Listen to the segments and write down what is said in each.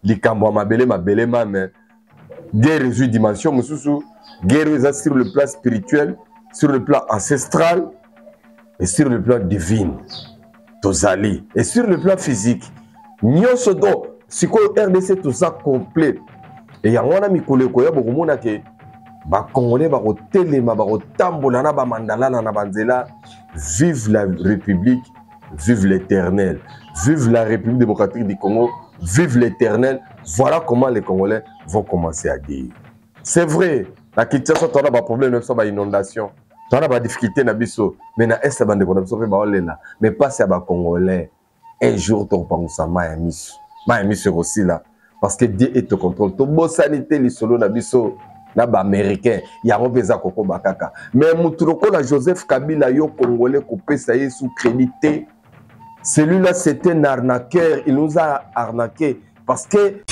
likambo mabele mame guerre une dimension mususu guerre sur le plan spirituel, sur le plan ancestral et sur le plan divin tozali et sur le plan physique nyonso do siko RDC tout ça complet et yango wana mikolo koya bokomona ke ba congolais ba kotelema ba kotambola na ba mandala na banzela. Vive la République, vive l'Éternel, vive la République démocratique du Congo, vive l'Éternel. Voilà comment les Congolais vont commencer à dire. C'est vrai, la Kinshasa, tu as des problèmes, tu as des inondations, tu as des difficultés, mais na est mais pas si les Congolais. Un jour, tu penses à Miami aussi là, parce que Dieu est au contrôle. Tu as sanité, les solos, na ba américain ya robeza koko bakaka mais muturoko la Joseph Kabila yo congolais coupé ça y est sous crédité. Celui-là c'était un arnaqueur, il nous a arnaqué parce que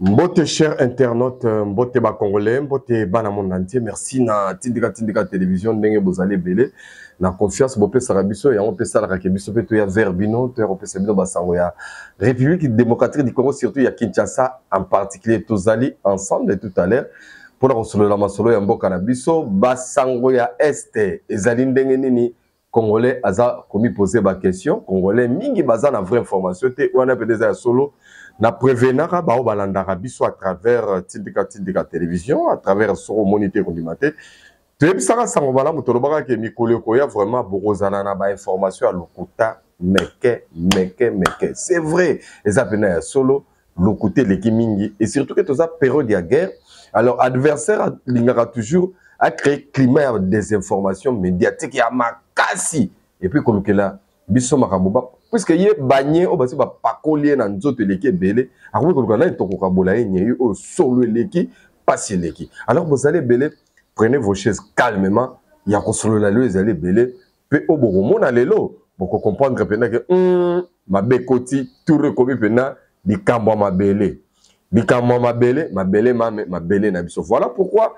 mbote cher internaute, mbote ba congolais, mbote bana monde entier, merci na tindika télévision ndenge bozali belé na confiance bopé sarabiso ya on peut ça la rakebiso peut ya verbino te on peut se bino basango ya République démocratique du Congo, surtout ya Kinshasa en particulier tozali ensemble tout à l'heure pour la solo la masolo ya mboka na biso basango ya este ezali ndenge nini congolais aza komi poser ba question congolais mingi baza na vraie information te wana peut-être ya solo na prévenara ba obalandaka biso à travers tindika télévision à travers soro moniteur condimate. Tu es ça sango bala mutolobaka ke mikolo koya vraiment bokozana na ba information à lokuta meke. C'est vrai les apena ya solo lokuta leki mingi et surtout que toza période de guerre. Alors adversaire lingaka toujours a créé climat de désinformation médiatique ya makasi et puis kolukela biso makaboba puisque yé bagné o basi ba pakolier na nzoto leki belé akomi kolukana to kokabola yenye o solo leki pasi leki. Alors vous allez belé, prenez vos chaises calmement, il y a solo la loi allez belé pe o boromona lelo boko comprendre pena que ma bekoti tout recobi pena likambo mabele mabele na biso. Voilà pourquoi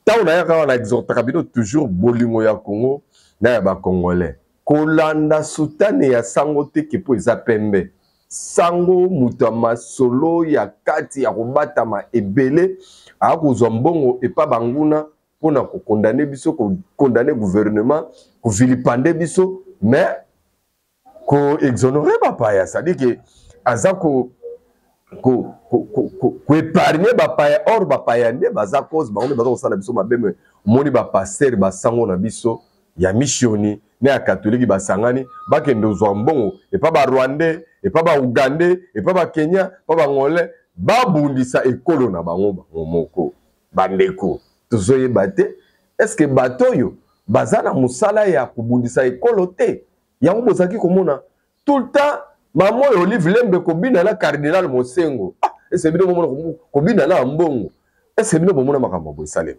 tant on a exhorté toujours bolingo ya Congo na ya ba congolais kolanda soutane ya sango te ke po ezapembe sango mutama solo ya kati ya kobatama ebele akozwa mbongo epa banguna pona ko condamner biso ko condamner gouvernement ko vilipande biso mais ko exonérer bapaya, c'est-à-dire que aza ko épargner bapaya or bapaya nde baza cause bango baza kosala biso mabeme moni ba pasteur basango na biso ya missioni ne ya catholique basangani bakende ozwa mbongo epa ba rwandais epa ba ougandais epa ba kenya epa ba ngolais babundisa ekolo na bango moko bandeko tozoyeba te est-ce que bato yo baza na musala ya kubundisa ekolo te yango bozaki komona tout le temps maman Olive Lembe kobina la cardinal Mosengo ese bino momona kobina la mbongo ese bino momona makambo bo salem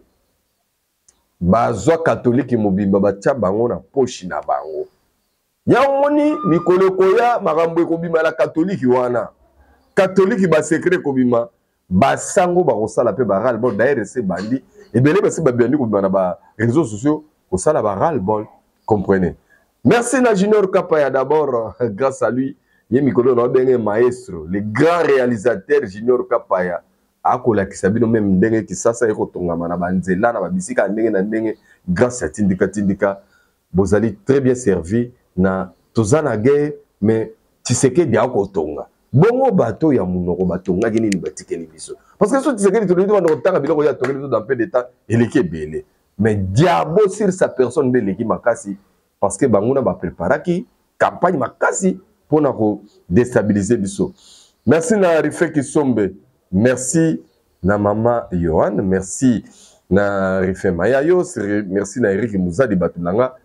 bazwa catholique mobimba batia bango na pochi na bango yamoni mikolo koya makambo ekobima la catholique wana catholique ba secret kobima basango ba kosala pe ba ral bol d'ailleurs c'est bandi et belé ba se ba biandi kobima na ba réseaux sociaux kosala ba ral bol, comprenez. Merci na Junior Kapaya d'abord, grâce à lui Mikolo na benga maestro, le grand réalisateur Junior Kapaya akola kisabino même ndenge kisasa eko tongama na banzela na babisika ndenge na ndenge grâce à tindika bozali très bien servi na tozana guerre mais Tshisekedi ako tonga bongo bato ya munoko batonga gini ni batikeli biso parce que so Tshisekedi to ndo na tanga biloko ya tongeli dans peu de temps et l'équipe belé mais diabo sur sa personne de l'équipe makasi parce que banguna ba préparaki campagne makasi pour nous déstabiliser biso. Merci na Rife Kisombe, merci na Mama Yohan, merci na Rife Mayayo, merci na Eric Mouzadi Batulanga,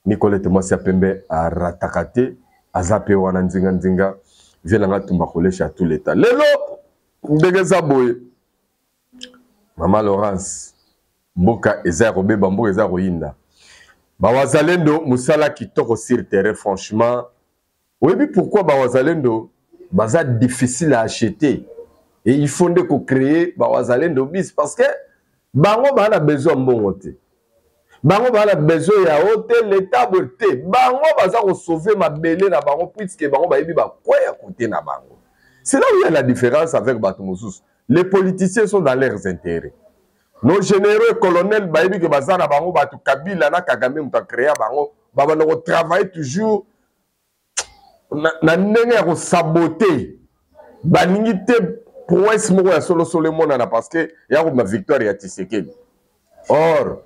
Nicolette Mwasi Pembe a ratakate, azape wana nzinga, vienanga tumbakolesha tout l'état. Lelo, ndegeza boye, Mama Laurence, Mboka eza robe bambo eza royinda. Bawazalendo musala kitoko sur terrain franchement. Oui, puis pourquoi Bawazalendo baza difficile à acheter et il faut créer Bawazalendo bis parce que bango a besoin de bon côté. bango bana besoin ya hôtel l'état beauté bango baza ko sauver mabele na bango puisque bango ba yebi ba quoi à côté na bango. C'est là où il y a la différence avec bato mosusu. Les politiciens sont dans leurs intérêts. Nos généraux et colonels ba yebi que baza na bango bato Kabila na Kagame muta créer bango ba bana ko travailler toujours na ndenge ya ko saboter baningi te prouesse moko ya solo solo monana parce que ya ko ma victoire ya Tshisekedi. Or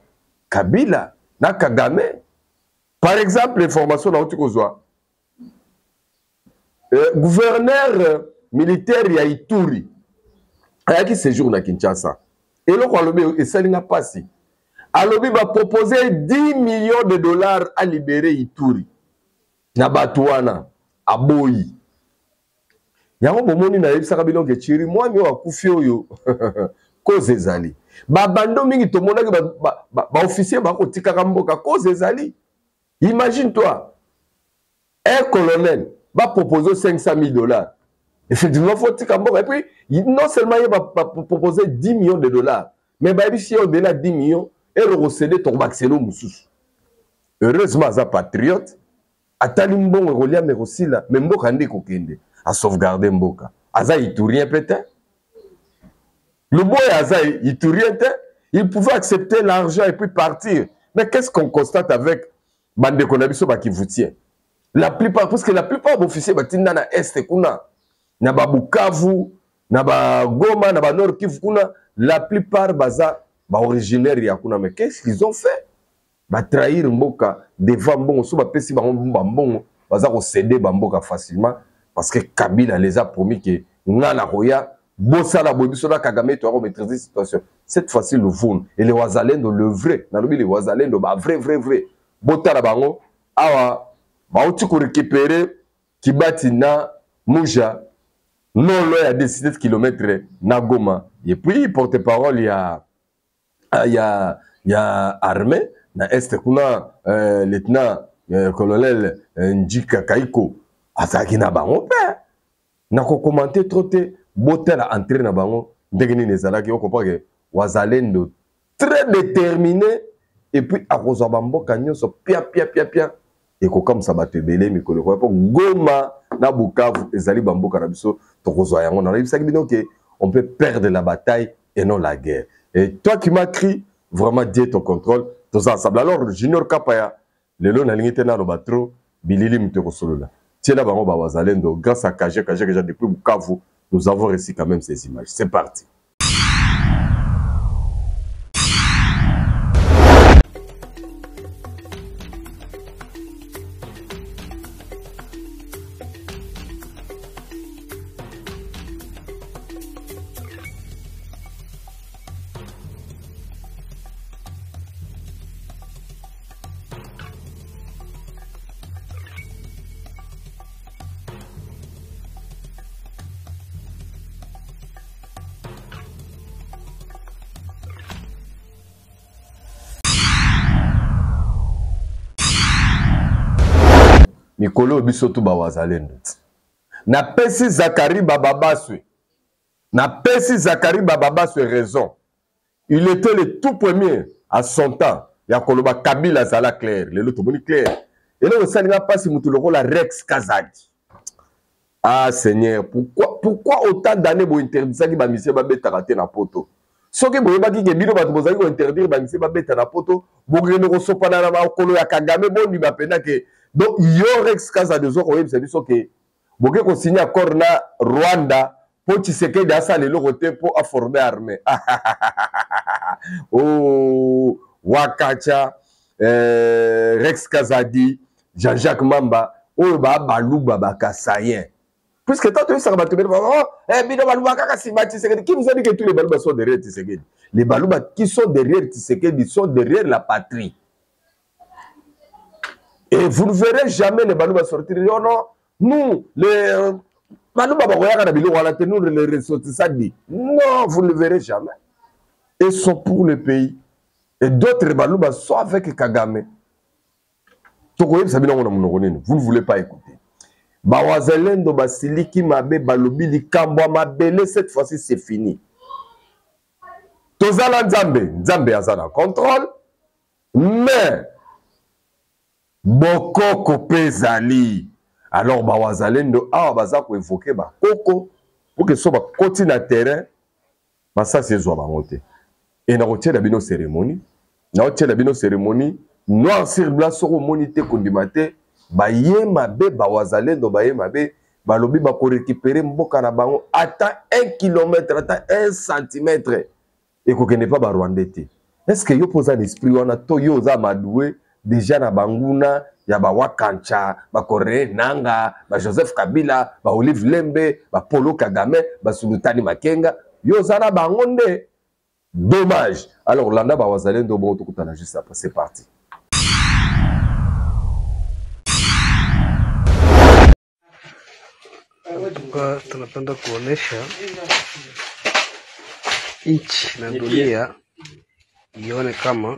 Kabila na Kagame, par exemple, l'information na Otikozwa, gouverneur militaire ya Ituri, ayaki séjour na Kinshasa. Et là, et ça n'a pas si. Alobi va proposer 10 millions de dollars à libérer Ituri. Na Batouana, à Boyi. Yango bomoni na yebisa kabilo ke chiri moi mi wa kufio yo. Cause ezali. Ba bando mingi to monaki ba officier ba ko tikaka mboka cause ezali. Imagine toi un colonel va proposer 500 000 dollars. Effectivement faut tika mboka et puis non seulement il va proposer 10 millions de dollars mais ba bishi au-delà 10 millions et le recéder ton maxelo mususu. Heureusement za patriote atali mbongo rolia mais aussi là mais mboka ndi kokende à sauvegarder mboka. Aza iturien peut-être. Le boy Aza iturien, il pouvait accepter l'argent et puis partir. Mais qu'est-ce qu'on constate avec Bande Konabiso qui vous tient? La plupart, parce que la plupart des officiers batinda na Est kuna, na ba Bukavu, na ba Goma, na ba Nord Kivu kuna, la plupart baza ba originaires ya kuna. Mais qu'est-ce qu'ils ont fait? Ba trahir mboka devant mbongo, so ba pesi ba mbongo, baza ko céder ba mboka facilement parce que Kabila les a promis que ngana roya Bossala Bobisola Kagame tu vas maîtriser la situation. Cette fois-ci le Voun et les Wazalendo le vrai, dans le les Wazalendo bah vrai. Botala bango awa ba outi ko récupérer Kibati na Mouja non loin à 17 km na Goma. Et puis porte-parole il y a armée na Est kuna lieutenant colonel Njika Kaiko azaki na bango père. Na ko commenter trop te Botel a entré dans bango ndegeni nezala ki okopwa ke Wazalendo très déterminé et puis a kozaba mboka nyonso pia et ko comme ça batebele mikolo ko Goma na Bukavu ezali bamboka na biso to kozwa yango na bisaki bino que on peut perdre la bataille et non la guerre. Et toi qui m'as crié vraiment Dieu ton contrôle tous ensemble. Alors Junior Kapaya le long na lingite na robatro bilili mteko solola. Tiens bango ba Wazalendo grâce à Kage déjà depuis Bukavu. Nous avons réussi quand même ces images. C'est parti. Mikolo bisoto ba Wazalendo. Na pesi Zakari Bababaswe. Na pesi Zakari Bababaswe raison. Il était le tout premier à son temps. Ya koloba Kabila zala clair. Le loto boni clair. Et là on s'en va pas si mutuloko la Rex Kazadi. Ah Seigneur, pourquoi autant d'années bo interdire ki ba mission ba beta raté na poto? Soki boye ba ki ke bino bato bozali ko interdire ba mission ba beta na poto, bo grene ko sopana na ba kolo ya Kagame bo ni ba pena ke donc, il y a Rex Kazadi de Zoko, c'est dit que Boké qu'on signe accord na Rwanda pour Tshisekedi d'assa le côté pour former armée. Oh, Wakacha, Rex Kazadi, Jean-Jacques Mamba, oh Balouba Bakasayen. Puisque tant que ça va te dire, Bino Balouba Kakasima Tshisekedi, qui vous a dit que tous les Balouba sont derrière Tshisekedi? Les Balouba qui sont derrière Tshisekedi sont derrière la patrie. Et vous ne verrez jamais les Balouba sortir. Oh non, nous, les Balouba, nous les ressortissants. Non, vous ne le verrez jamais. Ils sont pour le pays. Et d'autres Balouba sont avec Kagame. Vous ne voulez pas écouter. Bawazalendo Basiliki Mabe Balobi Likambwa Mabele, cette fois-ci c'est fini. Tozala Nzambe, Nzambe Azana contrôle. mais bokoko pezali. Alors ba wazalendo awa baza ko évoquer ba koko pour que so ba koti na terrain ba ça c'est zo ba monter. Et na rotier la bino cérémonie, na rotier la bino cérémonie noir sur blanc soko monité kondimate ba yema be ba wazalendo ba yema be ba lobi ba ko récupérer mboka na bango ata 1 km ata 1 cm et ko kene pas ba Rwandais. Est-ce que yo posa l'esprit wana to yo za madoué déjà na banguna ya ba Wakancha ba Corée Nanga ba Joseph Kabila ba Olive Lembe ba Polo Kagame ba Sultani Makenga yo za na bangonde. Dommage. Alors landa ba wazalendo bon tukutana juste après, c'est parti. Tunapenda kuonesha nchi na dunia ione kama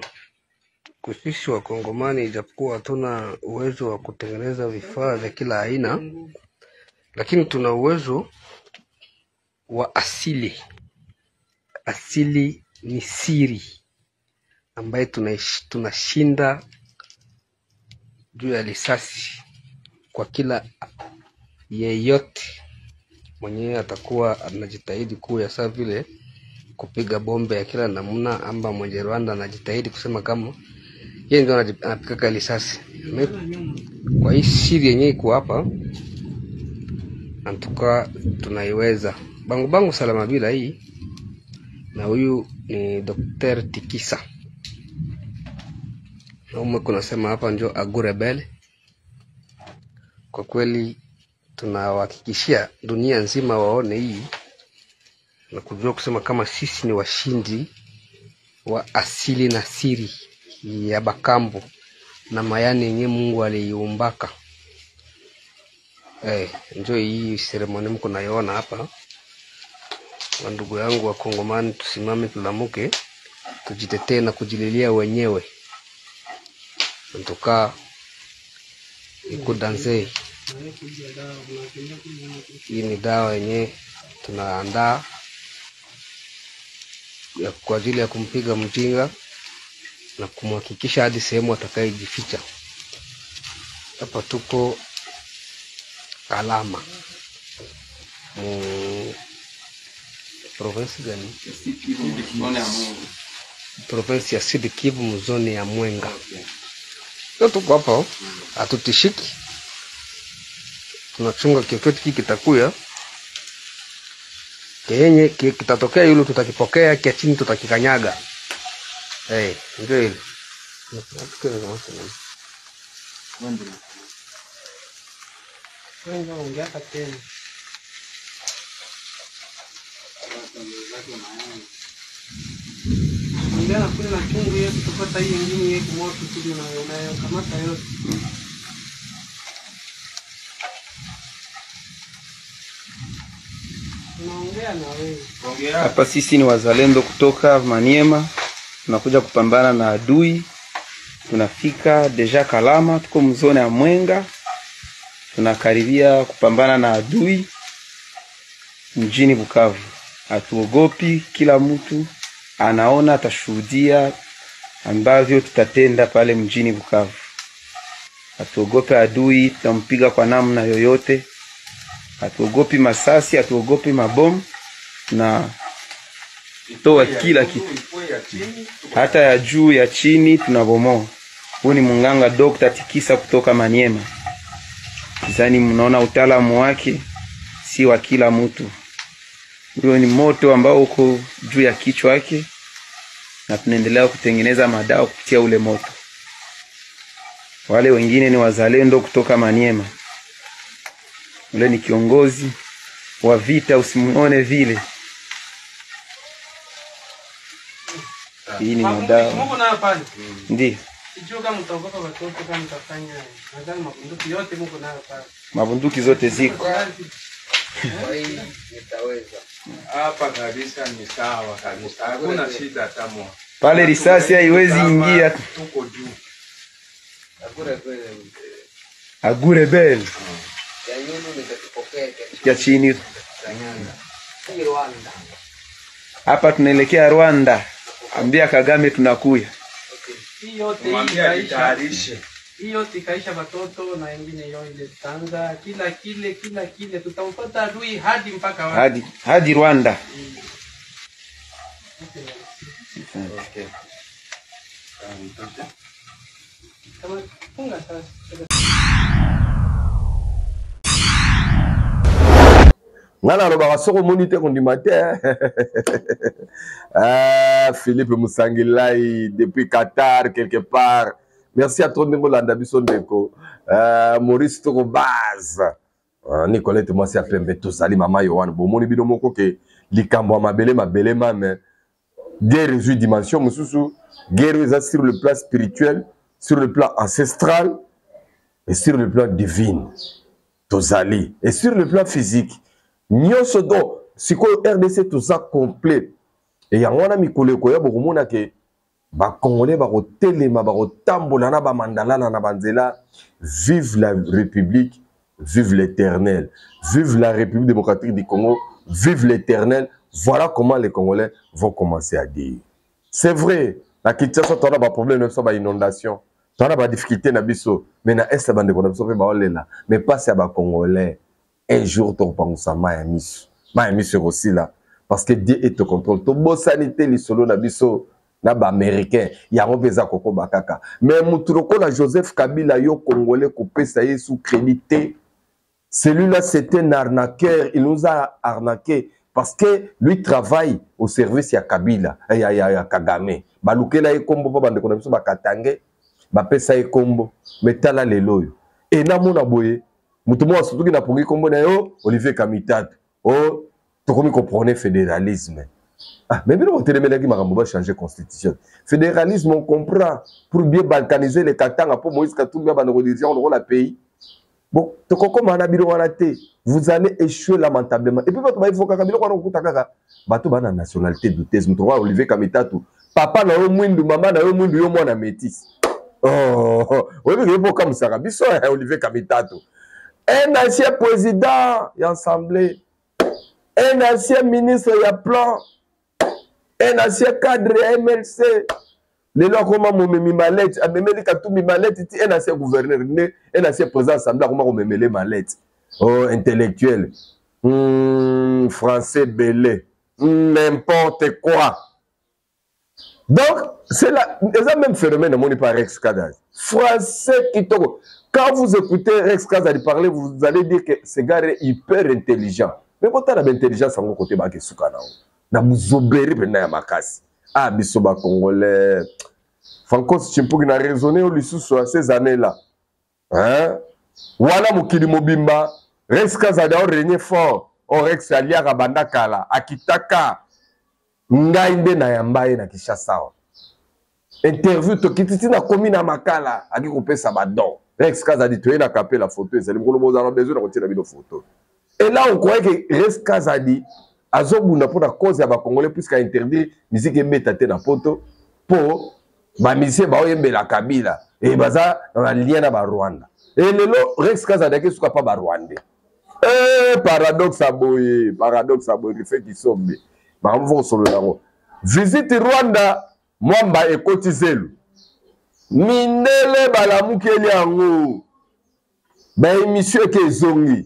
sisi wa Kongomani, ijapokuwa hatuna uwezo wa kutengeneza vifaa vya kila aina, lakini tuna uwezo wa asili. Asili ni siri ambaye tunashinda juu ya risasi kwa kila yeyote mwenyewe atakuwa anajitahidi kuya saa vile kupiga bombe ya kila namna, amba mwenye Rwanda anajitahidi kusema kama yeye ndio anapiga risasi. Kwa hii siri yenyewe iko hapa, antuka tunaiweza. Bangu salama bila hii. Na huyu ni Dr. Tikisa. Na umekuwa nasema hapa ndio Agurebel. Kwa kweli tunawahakikishia dunia nzima waone hii na kujua kusema kama sisi ni washindi wa asili na siri ya Bakambo na mayani yenye Mungu aliiumbaka. Ndio hii ceremony mko naiona hapa. Ndugu yangu wa Kongomani, tusimame tulamuke, tujitetee na kujililia wenyewe. Ntoka iko danse. Hii ni dawa yenye tunaandaa kwa ajili ya kumpiga mjinga na kumhakikisha hadi sehemu atakayejificha. Hapa tuko Kalama. Province gani? Province ya Sud Kivu, mzoni ya Mwenga. Ndio tuko hapa, hatutishiki. Tunachunga chochote kitakuya. Kenye kitatokea yule tutakipokea, kia chini tutakikanyaga. Ndio hilo. Ndio ongea tena. Ngana kuna chungu yetu tupata hii nyingine yetu moto tu na kamata yote. Naongea na wewe. Hapa sisi ni wazalendo kutoka Maniema, tunakuja kupambana na adui. Tunafika deja Kalama, tuko mzone ya Mwenga. Tunakaribia kupambana na adui mjini Bukavu. Hatuogopi, kila mtu anaona, atashuhudia ambavyo tutatenda pale mjini Bukavu. Hatuogopi adui, tutampiga kwa namna yoyote. Hatuogopi masasi, hatuogopi mabomu, na toa kila kitu. Hata ya juu ya chini tunabomoa. Huu ni munganga Dr. Tikisa kutoka Maniema. Kizani mnaona utaalamu wake si wa kila mtu. Huyo ni moto ambao uko juu ya kichwa yake, na tunaendelea kutengeneza madawa kupitia ule moto. Wale wengine ni wazalendo kutoka Maniema. Ule ni kiongozi wa vita, usimuone vile. Hii ni madawa. Mungu na pale. Ndiyo. Sijui kama mtaogopa watoto kama mtafanya. Nadhani mabunduki yote Mungu nayo pale. Mabunduki zote ziko. Nitaweza. Hapa kabisa ni sawa kabisa. Hakuna shida hata moja. Pale risasi haiwezi ingia. Tuko juu. Agurebel. Ya yunu nitakipokea Ya chini. Kanyanga. Hii Rwanda. Hapa tunaelekea Rwanda. Ambia Kagame tunakuya. Hii yote Mwambie ajitayarishe. hii yote ikaisha watoto na wengine yo ile Tanga kila kile tutampata adui hadi mpaka wapi? hadi Rwanda. Okay. Kama funga sasa. ngana lobaka soko omoni te kondima te Philippe Moussangilai depuis Qatar quelque part. Merci à toi ndenge olanda biso ndeko Maurice toko base Nicolette mwasi ya pembe tozali mama Yohane bomoni bino moko ke likambo ya mabele mame guerre ezwi dimension mosusu guerre eza sur le plan spirituel, sur le plan ancestral et sur le plan divin tozali et sur le plan physique nyonso do sikoyo RDC toza complet et yango wana mikolo ekoya bokomona ke bakongolais bakotelema bakotambola na bamandalala na banzela. Vive la République, vive l'Éternel, vive la République démocratique du Congo, vive l'Éternel. Voilà comment les Congolais vont commencer à dire. C'est vrai, la Kinshasa tu as des problèmes, tu as des inondations, tu as des difficultés na biso, mais na est bande de mais pas c'est à Congolais. Un jour tu penses à Miami aussi là parce que Dieu est au contrôle. To bo sanité li solo na biso na ba américain ya ngopeza koko bakaka. Mais muturoko la Joseph Kabila yo Congolais coupé ça y est sous crédité. Celui-là c'était un arnaqueur, il nous a arnaqué parce que lui travaille au service ya Kabila, ya Kagame. Balukela e kombo pa bande kona biso bakatange, ba pesa e kombo, metala lelo yo. Et na mona boye mutu mo surtout ki na pongi kombo na yo Olivier Kamitatu. Oh, to komi comprenez fédéralisme. Ah, mais bien on téléménagi makambo ba changer constitution. Fédéralisme on comprend pour bien balkaniser les Katanga pour Moïse Katumbi ba négocier on la pays. Bon, to kokoma na biro wana te, vous allez échouer lamentablement. Et puis bato ba ifoka kabilo kwa okuta kaka. Bato ba na nationalité douteuse, mutu wa Olivier Kamitatu. Papa na yo mwindu, mama na yo mwindu yo mwana métis. Oh, Olivier Boka Musaka biso Olivier Kamitatu. Un ancien président de l'Assemblée, un ancien ministre de plan, un ancien cadre de MLC, les lois comme Moumemi Malette, un ancien gouverneur, un ancien président de l'Assemblée, comme Moumemi Malette, oh, intellectuel, français belé, n'importe quoi. Donc, c'est le même phénomène, on n'est pas Rex Kadaz. Français qui toque. Quand vous écoutez Rex Kadaz parler, vous allez dire que ce gars est hyper intelligent. Mais quand on a l'intelligence, on va côté de Soukana. Na muzoberi pena ya makasi. Ah, bisoba congolais. Franco Chimpuki n'a raisonné au Lissousou ces années-là. Hein? Wana mukili mobimba. Rex Kadaz a régné fort. O Rex Alia Rabanda Kala. Akitaka. Ngainde na yambaye na Kinshasa. Interview to kititi na komi na makala aki kopesa badon. Rex Kadaz dit tu na capé la photo et c'est le gros mot dans besoin de retirer la photo. Et là on croyait que Rex Kadaz dit azobunda pour la cause ya ba congolais puisqu'il a interdit musique mbeta te na photo pour ba musique ba oyembe la Kabila et baza na lien na ba Rwanda. Et lelo Rex Kadaz dit que pas ba Rwandais. Paradoxe aboye fait qui sombe. Visite Rwanda, mwamba ekotizelu. Mindele balamukeli yango. Ba émission ke zongi.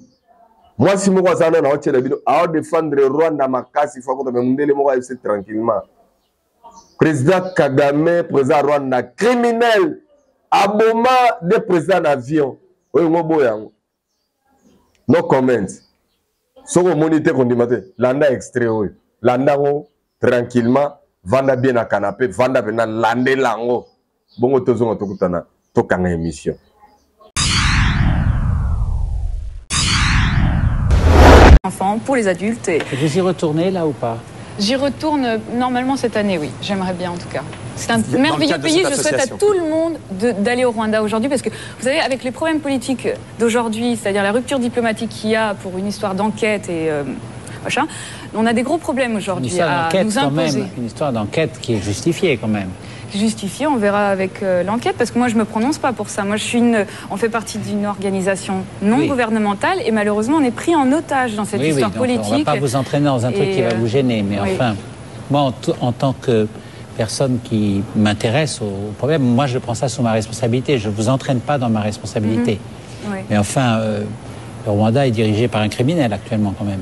Moi si moko zana na otela bino, a défendre Rwanda makasi faut que mindele moko ese tranquillement. Président Kagame, président Rwanda criminel. Aboma de président avion. Oyo ngobo yango. No comment. Soko monite kondimate, landa extrait oyo. Landa ngo tranquillement, vanda bien na canapé, vanda bien lande lango. Bongo tozonga tokutana, tokanga émission. Enfants, pour les adultes. Vous y retournez là ou pas? J'y retourne normalement cette année, oui. J'aimerais bien en tout cas. C'est un merveilleux pays. Je souhaite à tout le monde d'aller au Rwanda aujourd'hui parce que, vous savez, avec les problèmes politiques d'aujourd'hui, c'est-à-dire la rupture diplomatique qu'il y a pour une histoire d'enquête et machin, on a des gros problèmes aujourd'hui à nous imposer. Une histoire d'enquête qui est justifiée quand même. Justifiée, on verra avec l'enquête, parce que moi je me prononce pas pour ça. Moi on fait partie d'une organisation non gouvernementale et malheureusement on est pris en otage dans cette histoire politique. On ne va pas vous entraîner dans un truc qui va vous gêner, mais enfin, moi en tant que personne qui m'intéresse au problème. Moi, je prends ça sous ma responsabilité. Je ne vous entraîne pas dans ma responsabilité. Oui. Mais enfin, le Rwanda est dirigé par un criminel actuellement quand même.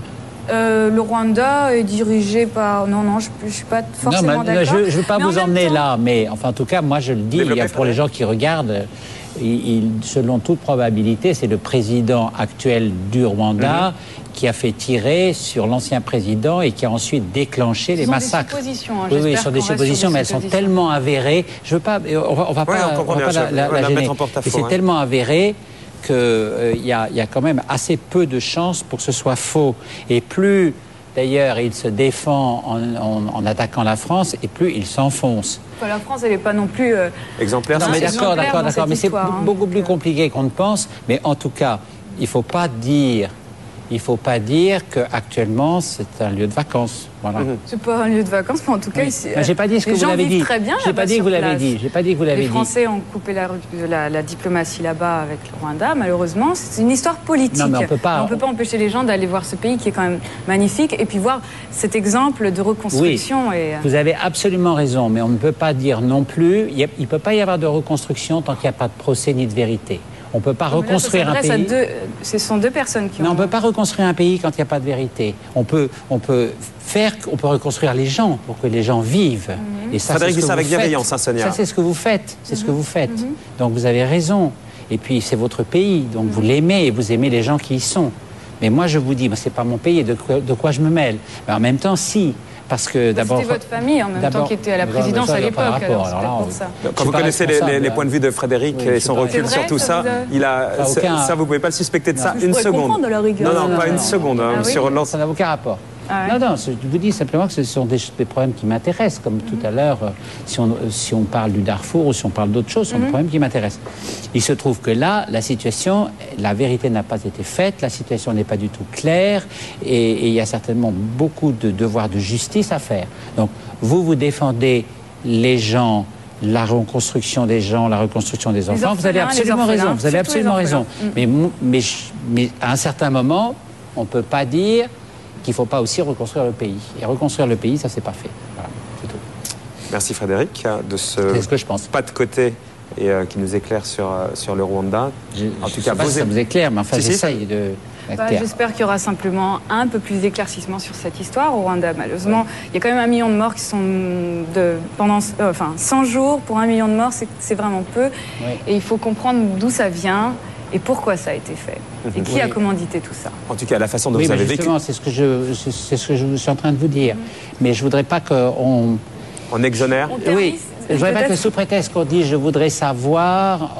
Le Rwanda est dirigé par... Non, je ne suis pas forcément d'accord. Je ne veux pas vous emmener là, mais enfin, en tout cas, moi je le dis, pour les gens qui regardent, selon toute probabilité, c'est le président actuel du Rwanda qui a fait tirer sur l'ancien président et qui a ensuite déclenché les massacres. Des suppositions, hein, oui, sur des suppositions, mais elles sont tellement avérées. Je veux pas, on va pas la gêner. C'est tellement avéré qu'il y a quand même assez peu de chances pour que ce soit faux. Et plus, d'ailleurs, il se défend en attaquant la France, et plus il s'enfonce. La France, elle n'est pas non plus... exemplaire. Non, mais d'accord, mais c'est beaucoup plus compliqué qu'on ne pense. Mais en tout cas, il ne faut pas dire qu'actuellement, c'est un lieu de vacances. Voilà. C'est pas un lieu de vacances, mais en tout cas, ici, j'ai pas dit ce que vous l'avez dit. Très bien. J'ai pas dit que vous l'avez dit. J'ai pas dit que vous l'avez dit. Les Français ont coupé la diplomatie là-bas avec le Rwanda. Malheureusement, c'est une histoire politique. Non, mais on peut pas empêcher les gens d'aller voir ce pays qui est quand même magnifique et puis voir cet exemple de reconstruction. Oui, vous avez absolument raison, mais on ne peut pas dire non plus. Il ne peut pas y avoir de reconstruction tant qu'il n'y a pas de procès ni de vérité. On ne peut pas reconstruire un pays. Ce sont deux personnes qui ont... Non, on ne peut pas reconstruire un pays quand il n'y a pas de vérité. On peut reconstruire les gens pour que les gens vivent. Et ça, Frédéric dit ça avec bienveillance, hein, Sonia. Ça, c'est ce que vous faites. C'est ce que vous faites. Donc vous avez raison. Et puis c'est votre pays, donc vous l'aimez et vous aimez les gens qui y sont. Mais moi, je vous dis, c'est pas mon pays et de quoi je me mêle. Mais en même temps, si. Parce que d'abord... C'était votre famille en même temps qui était à la présidence à l'époque. Quand vous connaissez les points de vue de Frédéric et son recul sur tout ça, ça, vous pouvez pas le suspecter de ça une seconde. Non, pas une seconde. Ça n'a aucun rapport. Non, je vous dis simplement que ce sont des problèmes qui m'intéressent, comme tout à l'heure, si on parle du Darfour ou si on parle d'autres choses, ce sont des problèmes qui m'intéressent. Il se trouve que là, la vérité n'a pas été faite, la situation n'est pas du tout claire, et il y a certainement beaucoup de devoirs de justice à faire. Donc, vous défendez les gens, la reconstruction des gens, la reconstruction des enfants, vous avez absolument raison, vous avez absolument raison. Mais à un certain moment, on ne peut pas dire qu'il ne faut pas aussi reconstruire le pays. Et reconstruire le pays, ça, c'est pas fait. Voilà, c'est tout. Merci Frédéric de ce que je pense. Pas de côté et qui nous éclaire sur le Rwanda. En tout cas, ça vous éclaire, mais enfin, j'essaye de... J'espère qu'il y aura simplement un peu plus d'éclaircissement sur cette histoire au Rwanda. Malheureusement, il y a quand même 1 million de morts qui sont pendant 100 jours. Pour 1 million de morts, c'est vraiment peu. Oui. Et il faut comprendre d'où ça vient et pourquoi ça a été fait. Et qui a commandité tout ça. En tout cas, la façon dont vous avez vécu. C'est ce que je suis en train de vous dire. Mais je ne voudrais pas qu'on... On exonère. Oui. Je ne voudrais pas que sous prétexte qu'on dise « je voudrais savoir »,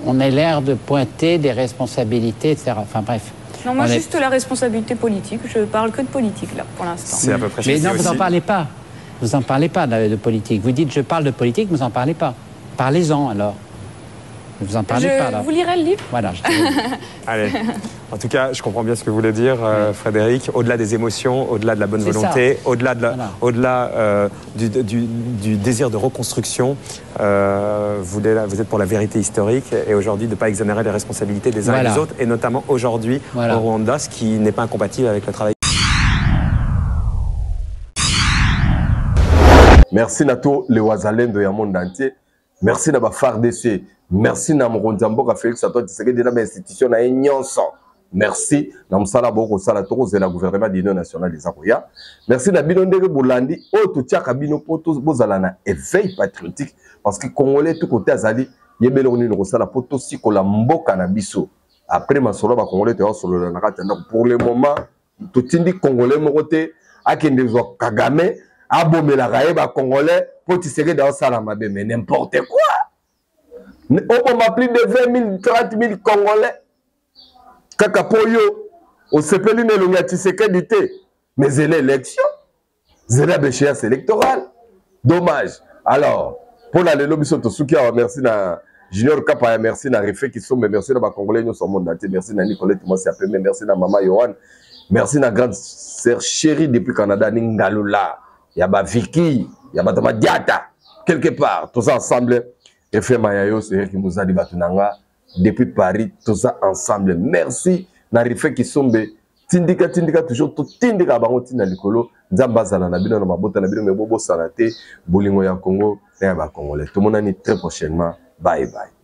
on ait l'air de pointer des responsabilités, etc. Enfin bref. Non, moi, juste la responsabilité politique. Je parle que de politique, là, pour l'instant. C'est à peu près. Mais non, vous n'en parlez pas. Vous n'en parlez pas de politique. Vous dites « je parle de politique », mais vous n'en parlez pas. Parlez-en, alors. Vous en parlez pas, là. Vous lirez le livre. Voilà. Allez. En tout cas, je comprends bien ce que vous voulez dire, Frédéric. Au-delà des émotions, au-delà de la bonne volonté, au-delà du désir de reconstruction, vous êtes pour la vérité historique et aujourd'hui de ne pas exonérer les responsabilités des uns et des autres, et notamment aujourd'hui au Rwanda, ce qui n'est pas incompatible avec le travail. Merci Nato, le Wazalendo du monde entier. Merci à FARDC. Merci à Mronzamboka Félix Antoine Tshisekedi de l'institution à Nyonso. Merci à Msala Boko Salatoro de la gouvernement de l'Union nationale des Akoya. Merci à Binondere Boulandi. Oto Tiaka Bino Poto Bozalana éveil patriotique parce que Congolais tout côté Azali Yebeloni Rosala Poto Sikola Mboka na biso. Après ma solo ba Congolais te solo la nakata. Donc pour le moment tout indi Congolais mokote akende zo Kagame abomela raeba Congolais pour Tshisekedi dans sala mabe mais n'importe quoi. On a plus de 20 000, 30 000 Congolais. Kakapoyo, au Sepeli Nelonga Tshisekedi te. Mais c'est l'élection. C'est la béchéance électorale. Dommage. Alors, pour la Lelo Bissoto Soukia, merci à Junior Kapaya, merci à Rifé qui sont, merci à Congolais, nous sommes monde entier. Merci à Nicolette Mosiapé, merci à Maman Yohan. Merci à grande sœur chérie depuis Canada, Ningalula. Il y a Vicky, il y a Matama Diata. Quelque part, tous ensemble. Et fait Mayayo, c'est qui nous a dit Batunanga depuis Paris, tout ça ensemble. Merci, Narifé qui sombe tindika toujours to tindika bango tina likolo nzamba zala na bino na mabota na bino me bobo sanate bolingo ya Congo na ya ba Congolais. Tout le monde très prochainement. Bye bye.